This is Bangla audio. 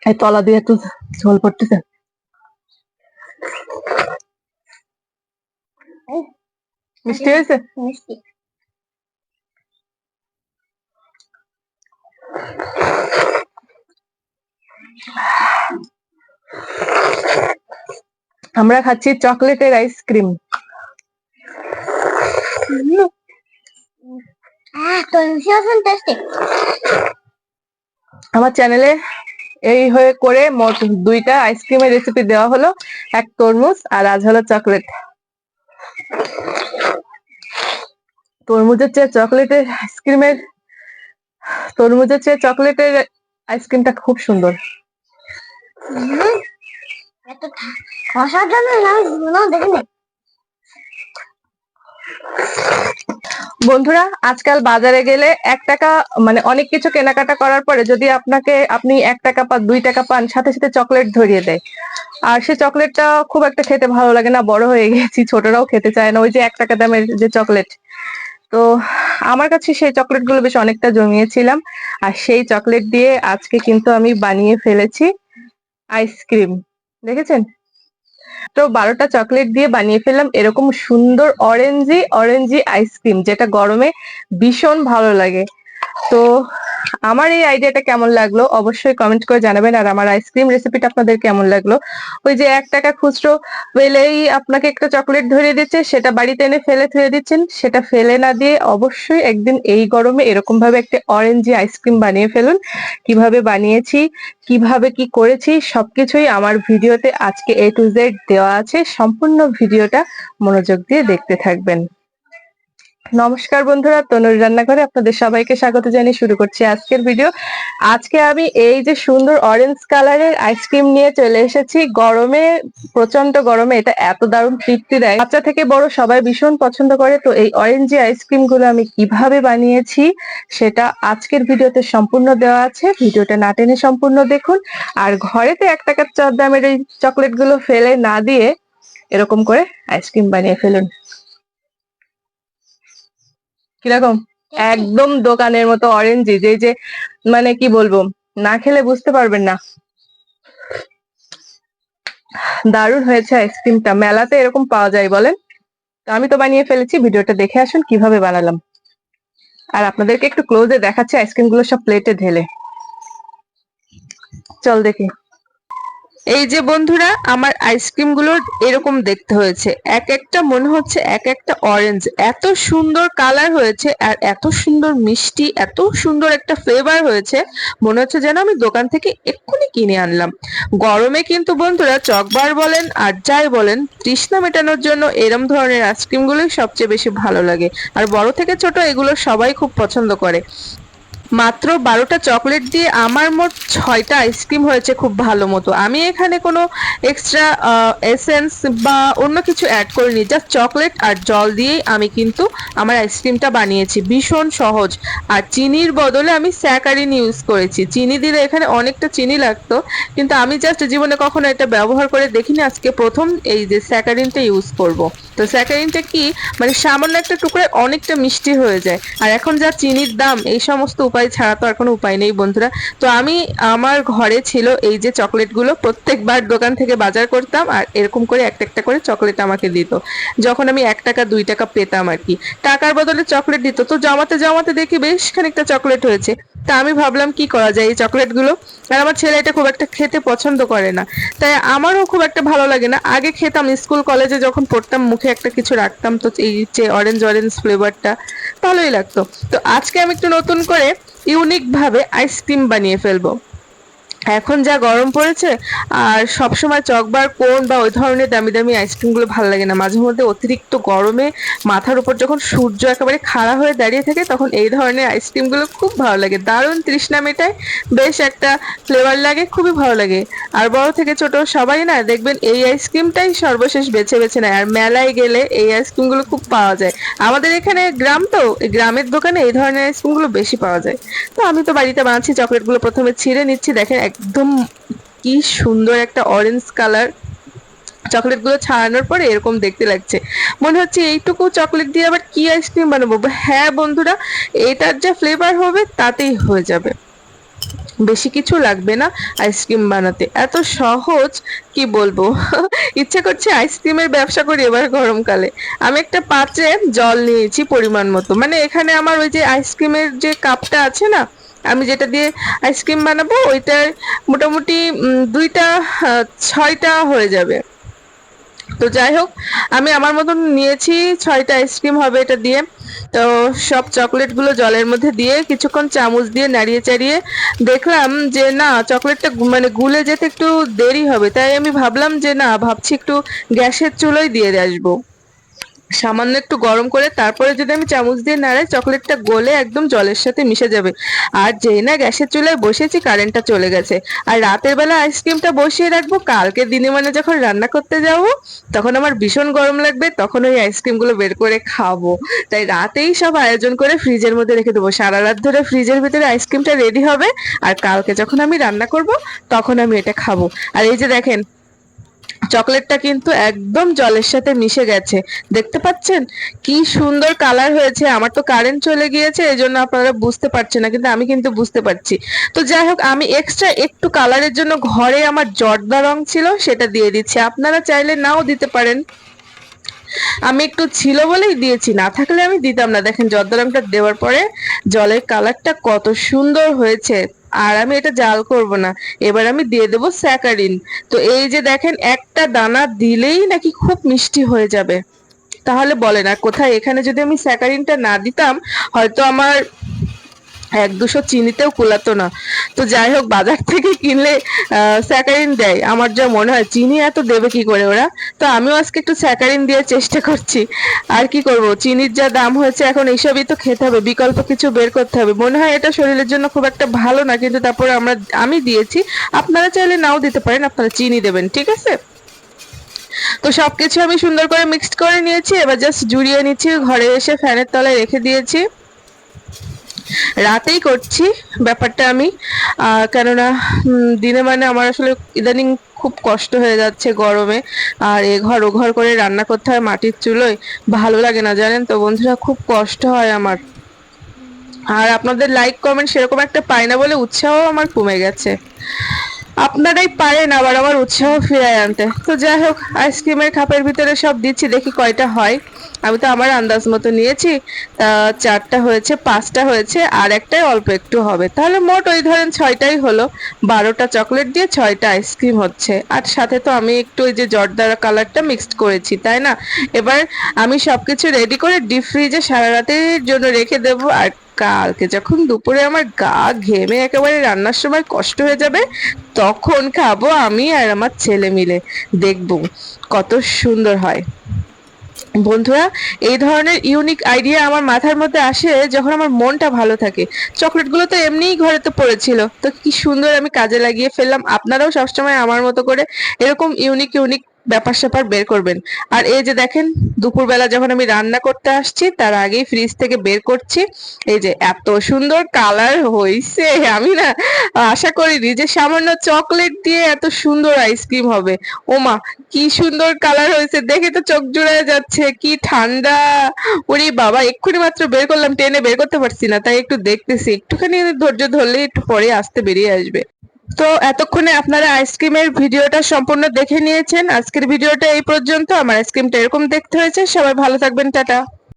এই তলা দিয়ে একটু ঝোল পড়তেছে। মিষ্টি হয়েছে? মিষ্টি। আমরা খাচ্ছি চকলেটের আইসক্রিম। আমার চ্যানেলে এই হয়ে করে মোট 2টা আইসক্রিমের রেসিপি দেওয়া হলো, এক তরমুজ আর আজ হলো চকলেট। তরমুজের চেয়ে আইসক্রিমটা খুব সুন্দর। বন্ধুরা, আজকাল বাজারে গেলে 1 টাকা মানে অনেক কিছু কেনাকাটা করার পরে যদি আপনি 1 টাকা বা 2 টাকা পান, সাথে সাথে চকলেট ধরিয়ে দেয়। আর সে চকলেটটা খুব একটা খেতে ভালো লাগে না, বড় হয়ে গেছি, ছোটরাও খেতে চায় না, ওই যে 1 টাকা দামের যে চকলেট। তো আমার কাছে সেই চকলেট গুলো বেশ অনেকটা জমিয়েছিলাম, আর সেই চকলেট দিয়ে আজকে কিন্তু আমি বানিয়ে ফেলেছি আইসক্রিম। দেখেছেন তো 12টা চকলেট দিয়ে বানিয়ে ফেললাম এরকম সুন্দর অরেঞ্জি আইসক্রিম, যেটা গরমে ভীষণ ভালো লাগে। তো আমার এই আইডিয়াটা কেমন লাগলো অবশ্যই কমেন্ট করে জানাবেন। আর আমার আইসক্রিম রেসিপিটা আপনাদের কেমন লাগলো? ওই যে 1 টাকা খুচরো পেলেই আপনাকে একটা চকলেট ধরিয়ে দিচ্ছে, সেটা বাড়িতে এনে ফেলে থুয়ে দিচ্ছেন, সেটা ফেলে না দিয়ে অবশ্যই একদিন এই গরমে এরকম ভাবে একটা অরেঞ্জি আইসক্রিম বানিয়ে ফেলুন। কিভাবে বানিয়েছি, কিভাবে কি করেছি, সবকিছুই আমার ভিডিওতে আজকে A to Z দেওয়া আছে, সম্পূর্ণ ভিডিওটা মনোযোগ দিয়ে দেখতে থাকবেন। নমস্কার বন্ধুরা, তনুর রান্নাঘরে আপনাদের সবাইকে স্বাগত জানিয়ে শুরু করছি আজকের ভিডিও। আজকে আমি এই যে সুন্দর অরেঞ্জ কালারের আইসক্রিম নিয়ে চলে এসেছি। গরমে, প্রচন্ড গরমে এটা এত দারুণ তৃপ্তি দেয়, বাচ্চা থেকে বড় সবাই ভীষণ পছন্দ করে। তো এই অরেঞ্জি আইসক্রিম গুলো আমি কিভাবে বানিয়েছি সেটা আজকের ভিডিওতে সম্পূর্ণ দেওয়া আছে, ভিডিওটা না টেনে সম্পূর্ণ দেখুন। আর ঘরেতে 1 টাকার দামের এই চকলেট গুলো ফেলে না দিয়ে এরকম করে আইসক্রিম বানিয়ে ফেলুন। কিরকম? একদম দোকানের মতো অরেঞ্জি, যে মানে কি বলবো, না খেলে বুঝতে পারবেন না। দারুণ হয়েছে আইসক্রিমটা, মেলাতে এরকম পাওয়া যায় বলেন? তো আমি তো বানিয়ে ফেলেছি, ভিডিওটা দেখে আসুন কিভাবে বানালাম। আর আপনাদেরকে একটু ক্লোজে দেখাচ্ছি আইসক্রিম গুলো সব প্লেটে ঢেলে। চল দেখি। এই যে বন্ধুরা, আমার আইসক্রিম গুলোর এরকম দেখতে হয়েছে, এক একটা মনে হচ্ছে এক একটা অরেঞ্জ, এত সুন্দর কালার হয়েছে আর এত সুন্দর মিষ্টি, এত সুন্দর একটা ফ্লেভার হয়েছে, মনে হচ্ছে যেন আমি দোকান থেকে এক্ষুনি কিনে আনলাম। গরমে কিন্তু বন্ধুরা চকবার বলেন আর যাই বলেন, তৃষ্ণা মেটানোর জন্য এরম ধরনের আইসক্রিম গুলোই সবচেয়ে বেশি ভালো লাগে। আর বড় থেকে ছোট এগুলো সবাই খুব পছন্দ করে। মাত্র 12টা চকলেট দিয়ে আমার মোট 6টা আইসক্রিম হয়েছে খুব ভালো মতো। আমি এখানে কোনো এক্সট্রা এসেন্স বা অন্য কিছু অ্যাড করিনি, জাস্ট চকলেট আর জল দিয়েই আমি কিন্তু আমার আইসক্রিমটা বানিয়েছি, ভীষণ সহজ। আর চিনির বদলে আমি স্যাকারিন ইউজ করেছি, চিনি দিলে এখানে অনেকটা চিনি লাগতো, কিন্তু আমি জাস্ট জীবনে কখনো এটা ব্যবহার করে দেখিনি, আজকে প্রথম এই যে স্যাকারিনটা ইউজ করব। তো স্যাকারিনটা কি, মানে সামান্য একটা টুকরায় অনেকটা মিষ্টি হয়ে যায়। আর এখন যা চিনির দাম, এই সমস্ত উপায় ছাড়া তো আর কোনো উপায় নেই বন্ধুরা। তো আমি, আমার ঘরে ছিল এই যে চকলেটগুলো, প্রত্যেকবার দোকান থেকে বাজার করতাম আর এরকম করে একটা একটা করে চকলেট আমাকে দিত, যখন আমি 1 টাকা 2 টাকা পেতাম আর কি, টাকার বদলে চকলেট দিত। তো জমাতে জমাতে দেখি বেশ খানিকটা চকলেট হয়েছে। তা আমি ভাবলাম কি করা যায় এই চকলেটগুলো। আর আমার ছেলে এটা খুব একটা খেতে পছন্দ করে না, তাই আমারও খুব একটা ভালো লাগে না। আগে খেতাম, স্কুল কলেজে যখন পড়তাম মুখে একটা কিছু রাখতাম, তো এই যে অরেঞ্জ অরেঞ্জ ফ্লেভারটা ভালোই লাগতো। তো আজকে আমি একটু নতুন করে ইউনিক ভাবে আইসক্রিম বানিয়ে ফেলবো। এখন যা গরম পড়েছে, আর সবসময় চকবার কোন বা ওই ধরনের দামি দামি আইসক্রিমগুলো ভালো লাগে না। মাঝে মধ্যে অতিরিক্ত গরমে মাথার উপর যখন সূর্য একেবারে খাড়া হয়ে দাঁড়িয়ে থাকে, তখন এই ধরনের আইসক্রিমগুলো খুব ভালো লাগে, দারুণ তৃষ্ণা মেটায়, বেশ একটা ফ্লেভার লাগে, খুবই ভালো লাগে। আর বড় থেকে ছোট সবাই না দেখবেন এই আইসক্রিমটাই সর্বশেষ বেছে বেছে নেয়, আর মেলায় গেলে এই আইসক্রিমগুলো খুব পাওয়া যায়। আমাদের এখানে গ্রাম, তো এই গ্রামের দোকানে এই ধরনের আইসক্রিমগুলো বেশি পাওয়া যায়। তো আমি তো বাড়িতে বানাচ্ছি, চকলেটগুলো প্রথমে ছিঁড়ে নিচ্ছি। দেখেন একদম কি সুন্দর একটা অরেঞ্জ কালার, চকলেট গুলো ছাড়ানোর পরে এরকম দেখতে লাগছে। মনে হচ্ছে এইটুকু চকলেট দিয়ে আবার কি আইসক্রিম বানাবো। হ্যাঁ বন্ধুরা, এটার যা ফ্লেভার হবে তাতেই হয়ে যাবে, বেশি কিছু লাগবে না আইসক্রিম বানাতে, এত সহজ, কি বলবো। ইচ্ছা করছে আইসক্রিমের ব্যবসা করি এবার গরমকালে। আমি একটা পাত্রে জল নিয়েছি পরিমাণ মতো, মানে এখানে আমার ওই যে আইসক্রিমের যে কাপটা আছে না, আমি যেটা দিয়ে আইসক্রিম বানাবো ওইটার মোটামুটি দুইটা 6টা হয়ে যাবে। তো যাই হোক, আমি আমার মতন নিয়েছি, 6টা আইসক্রিম হবে এটা দিয়ে। তো সব চকলেট গুলো জলের মধ্যে দিয়ে কিছুক্ষণ চামচ দিয়ে নাড়িয়ে চাড়িয়ে দেখলাম যে না, চকলেটটা মানে গুলে যেতে একটু দেরি হবে, তাই আমি ভাবলাম যে না, ভাবছি একটু গ্যাসের চুলোয় দিয়ে আসবো, সামান্য একটু গরম করে তারপরে যদি আমি চামচ দিয়ে নাড়াই, চকলেটটা গলে একদম জলের সাথে মিশে যাবে। আর যেই না গ্যাসের চুলায় বসেছি, কারেন্টটা চলে গেছে। আর রাতের বেলা আইসক্রিমটা বসিয়ে রাখবো, কালকে দিনে মানে যখন রান্না করতে যাবো তখন আমার ভীষণ গরম লাগবে, তখন ওই আইসক্রিম গুলো বের করে খাবো। তাই রাতেই সব আয়োজন করে ফ্রিজের মধ্যে রেখে দেবো, সারা রাত ধরে ফ্রিজের ভিতরে আইসক্রিমটা রেডি হবে, আর কালকে যখন আমি রান্না করব তখন আমি এটা খাবো। আর এই যে দেখেন, চকলেটটা কিন্তু একদম জলের সাথে মিশে গেছে, দেখতে পাচ্ছেন কি সুন্দর কালার হয়েছে। আমার তো কারেন্ট চলে গিয়েছে, এই জন্য আপনারা বুঝতে পারছেন না, কিন্তু আমি কিন্তু বুঝতে পারছি। তো যাই হোক, আমি এক্সট্রা একটু কালারের জন্য ঘরে আমার জর্দা রং ছিল, সেটা দিয়ে দিচ্ছি, আপনারা চাইলে নাও দিতে পারেন। আমি একটু ছিল বলেই দিয়েছি, না থাকলে আমি দিতাম না। দেখেন জর্দা রংটা দেওয়ার পরে জলের কালারটা কত সুন্দর হয়েছে। আর আমি এটা জাল করব না, এবার আমি দিয়ে দেবো স্যাকারিন। তো এই যে দেখেন, একটা দানা দিলেই নাকি খুব মিষ্টি হয়ে যাবে। তাহলে বলেন আর কোথায়, এখানে যদি আমি স্যাকারিনটা না দিতাম হয়তো আমার 1-200 চিনিতেও কুলাতো না। তো যাই হোক, বাজার থেকে কিনলে স্যাকারিন দেয়, আমার যা মনে হয় চিনি এত দেবে কি করে ওরা। তো আমিও আজকে একটু স্যাকারিন দিয়ে চেষ্টা করছি। আর কি করব, চিনির যা দাম হয়েছে এখন এইসবই তো খেতে হবে, বিকল্প কিছু বের করতে হবে। মনে হয় এটা শরীরের জন্য খুব একটা ভালো না, কিন্তু তারপরে আমি দিয়েছি, আপনারা চাইলে নাও দিতে পারেন, আপনারা চিনি দেবেন, ঠিক আছে। তো সবকিছু আমি সুন্দর করে মিক্সড করে নিয়েছি, এবার জাস্ট জুড়িয়ে নিচ্ছি, ঘরে এসে ফ্যানের তলায় রেখে দিয়েছি। রাতেই করছি ব্যাপারটা আমি, কেননা দিনে মানে আমার আসলে ইদানিং খুব কষ্ট হয়ে যাচ্ছে গরমে, আর এ ঘর ও ঘর করে রান্না করতে হয় মাটির চুলোয়, ভালো লাগে না জানেন তো বন্ধুরা, খুব কষ্ট হয় আমার। আর আপনাদের লাইক কমেন্ট সেরকম একটা পাই না বলে উৎসাহ আমার কমে গেছে। আপনারাই পারেন আবার আমার উৎসাহ ফিরায় আনতে। তো যাই হোক, আইসক্রিমের কাপের ভিতরে সব দিচ্ছি, দেখি কয়টা হয়। আমি তো আমার আন্দাজ মতো নিয়েছি, 4টা হয়েছে, 5টা হয়েছে, আর একটাই অল্প একটু হবে, তাহলে মোট ওই ধরেন 6টাই হলো। 12টা চকলেট দিয়ে 6টা আইসক্রিম হচ্ছে, আর সাথে তো আমি একটু ওই যে জর্দার কালারটা মিক্সড করেছি, তাই না। এবার আমি সবকিছু রেডি করে ডিপ ফ্রিজে সারা রাতের জন্য রেখে দেবো, আর কালকে যখন দুপুরে আমার গা ঘেমে একেবারে রান্নার সময় কষ্ট হয়ে যাবে, তখন খাবো আমি আর আমার ছেলে মিলে, দেখবো কত সুন্দর হয়। বন্ধুরা, এই ধরনের ইউনিক আইডিয়া আমার মাথার মধ্যে আসে যখন আমার মনটা ভালো থাকে। চকলেটগুলো তো এমনিই ঘরেতে পড়েছিল, তো কি সুন্দর আমি কাজে লাগিয়ে ফেললাম। আপনারাও সবসময় আমার মতো করে এরকম ইউনিক ইউনিক ব্যাপার স্যাপার বের করবেন। আর এই যে দেখেন, দুপুরবেলা যখন আমি রান্না করতে আসছি তার আগেই ফ্রিজ থেকে বের করছি, এই যে এত সুন্দর কালার হয়েছে, আমি না আশা করিনি যে সামান্য চকলেট দিয়ে এত সুন্দর আইসক্রিম হবে। ওমা, কি সুন্দর কালার হয়েছে, দেখে তো চোখ জুড়ায় যাচ্ছে, কি ঠান্ডা। ওরে বাবা, এক্ষুনি মাত্র বের করলাম, টেনে বের করতে পারছি না, তাই একটু দেখতেছি, একটুখানি ধৈর্য ধরলে একটু পরে আসতে বেরিয়ে আসবে। তো এতক্ষণে আপনারা আইসক্রিমের ভিডিওটা সম্পূর্ণ দেখে নিয়েছেন। আজকের ভিডিওটা এই পর্যন্ত। আমার আইসক্রিমটা এরকম দেখতে হয়েছে। সবাই ভালো থাকবেন, টাটা।